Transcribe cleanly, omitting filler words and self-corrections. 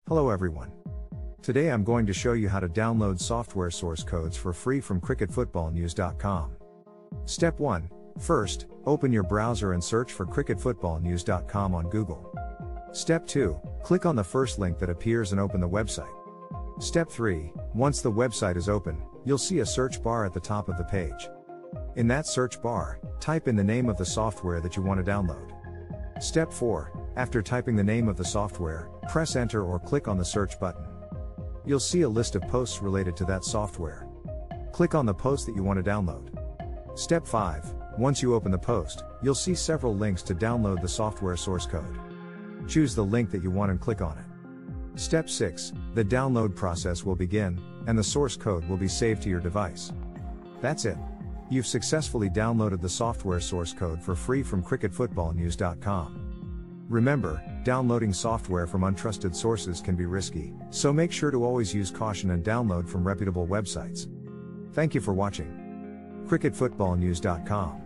Hello everyone. Today I'm going to show you how to download software source codes for free from cricketfootballnews.com. Step 1. First, open your browser and search for cricketfootballnews.com on Google. Step 2. Click on the first link that appears and open the website. Step 3. Once the website is open, you'll see a search bar at the top of the page. In that search bar, type in the name of the software that you want to download. Step 4. After typing the name of the software, press enter or click on the search button. You'll see a list of posts related to that software. Click on the post that you want to download. Step 5. Once you open the post, you'll see several links to download the software source code. Choose the link that you want and click on it. Step 6. The download process will begin, and the source code will be saved to your device. That's it. You've successfully downloaded the software source code for free from cricketfootballnews.com. Remember, downloading software from untrusted sources can be risky, so make sure to always use caution and download from reputable websites. Thank you for watching. cricketfootballnews.com